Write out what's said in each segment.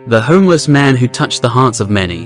The homeless man who touched the hearts of many.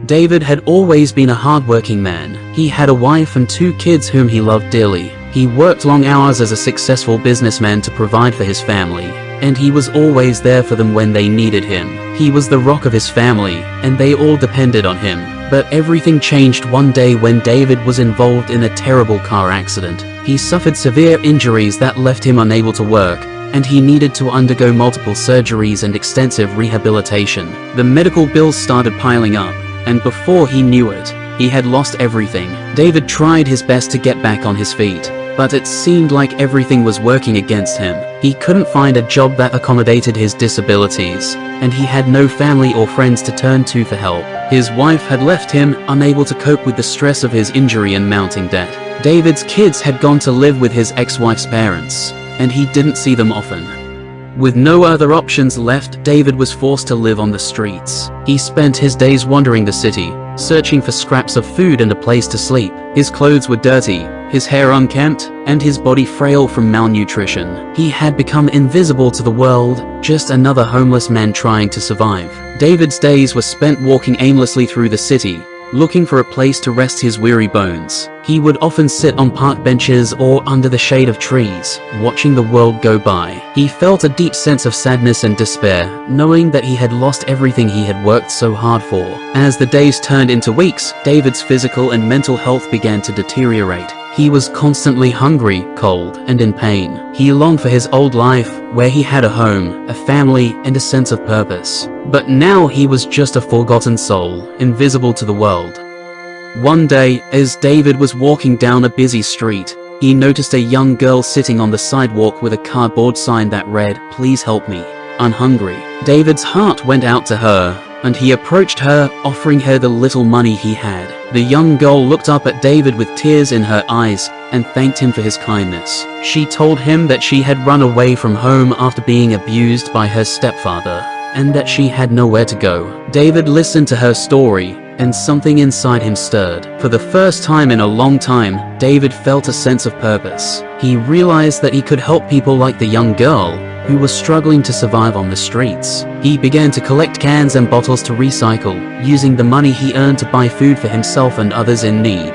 David had always been a hard-working man. He had a wife and 2 kids whom he loved dearly. He worked long hours as a successful businessman to provide for his family, and he was always there for them when they needed him. He was the rock of his family, and they all depended on him. But everything changed one day when David was involved in a terrible car accident. He suffered severe injuries that left him unable to work, and he needed to undergo multiple surgeries and extensive rehabilitation. The medical bills started piling up, and before he knew it, he had lost everything. David tried his best to get back on his feet, but it seemed like everything was working against him. He couldn't find a job that accommodated his disabilities, and he had no family or friends to turn to for help. His wife had left him, unable to cope with the stress of his injury and mounting debt. David's kids had gone to live with his ex-wife's parents, and he didn't see them often. With no other options left, David was forced to live on the streets. He spent his days wandering the city, searching for scraps of food and a place to sleep. His clothes were dirty, his hair unkempt, and his body frail from malnutrition. He had become invisible to the world, just another homeless man trying to survive. David's days were spent walking aimlessly through the city, looking for a place to rest his weary bones. He would often sit on park benches or under the shade of trees, watching the world go by. He felt a deep sense of sadness and despair, knowing that he had lost everything he had worked so hard for. As the days turned into weeks, David's physical and mental health began to deteriorate. He was constantly hungry, cold, and in pain. He longed for his old life, where he had a home, a family, and a sense of purpose. But now he was just a forgotten soul, invisible to the world. One day, as David was walking down a busy street, he noticed a young girl sitting on the sidewalk with a cardboard sign that read, "Please help me. I'm hungry." David's heart went out to her, and he approached her, offering her the little money he had. The young girl looked up at David with tears in her eyes and thanked him for his kindness. She told him that she had run away from home after being abused by her stepfather, and that she had nowhere to go. David listened to her story, and something inside him stirred. For the first time in a long time, David felt a sense of purpose. He realized that he could help people like the young girl, who was struggling to survive on the streets. He began to collect cans and bottles to recycle, using the money he earned to buy food for himself and others in need.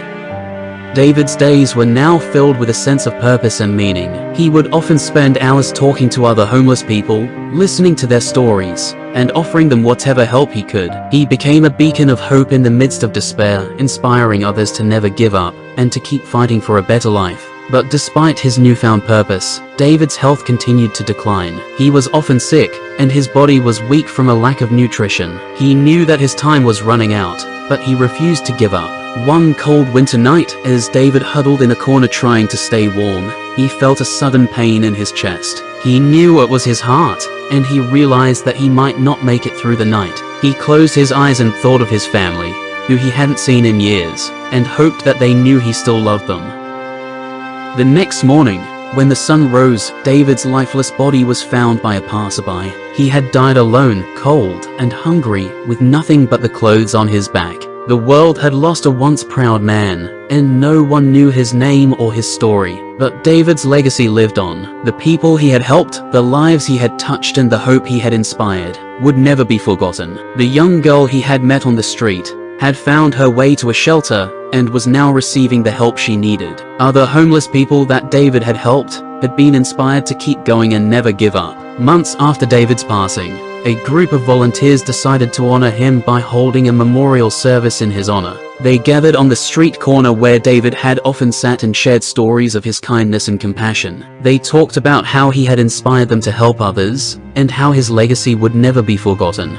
David's days were now filled with a sense of purpose and meaning. He would often spend hours talking to other homeless people, listening to their stories, and offering them whatever help he could. He became a beacon of hope in the midst of despair, inspiring others to never give up and to keep fighting for a better life. But despite his newfound purpose, David's health continued to decline. He was often sick, and his body was weak from a lack of nutrition. He knew that his time was running out, but he refused to give up. One cold winter night, as David huddled in a corner trying to stay warm, he felt a sudden pain in his chest. He knew it was his heart, and he realized that he might not make it through the night. He closed his eyes and thought of his family, who he hadn't seen in years, and hoped that they knew he still loved them. The next morning, when the sun rose, David's lifeless body was found by a passerby. He had died alone, cold, and hungry, with nothing but the clothes on his back. The world had lost a once proud man, and no one knew his name or his story. But David's legacy lived on. The people he had helped, the lives he had touched, and the hope he had inspired would never be forgotten. The young girl he had met on the street had found her way to a shelter and was now receiving the help she needed. Other homeless people that David had helped had been inspired to keep going and never give up. Months after David's passing, a group of volunteers decided to honor him by holding a memorial service in his honor. They gathered on the street corner where David had often sat and shared stories of his kindness and compassion. They talked about how he had inspired them to help others, and how his legacy would never be forgotten.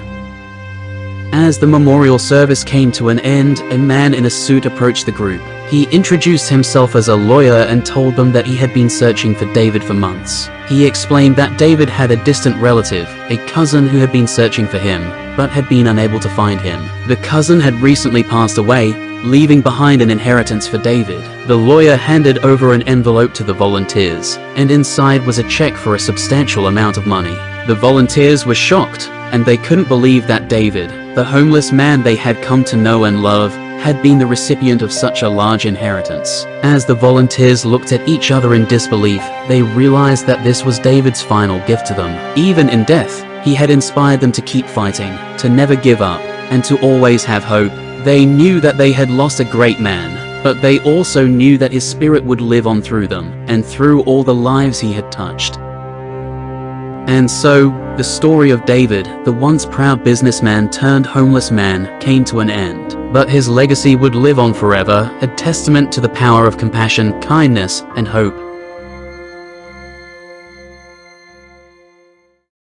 As the memorial service came to an end, a man in a suit approached the group. He introduced himself as a lawyer and told them that he had been searching for David for months. He explained that David had a distant relative, a cousin who had been searching for him, but had been unable to find him. The cousin had recently passed away, leaving behind an inheritance for David. The lawyer handed over an envelope to the volunteers, and inside was a check for a substantial amount of money. The volunteers were shocked, and they couldn't believe that David, the homeless man they had come to know and love, had been the recipient of such a large inheritance. As the volunteers looked at each other in disbelief, they realized that this was David's final gift to them. Even in death, He had inspired them to keep fighting, to never give up, and to always have hope. They knew that they had lost a great man, but they also knew that his spirit would live on through them, and through all the lives he had touched. And so, the story of David, the once proud businessman turned homeless man, came to an end. But his legacy would live on forever, a testament to the power of compassion, kindness, and hope.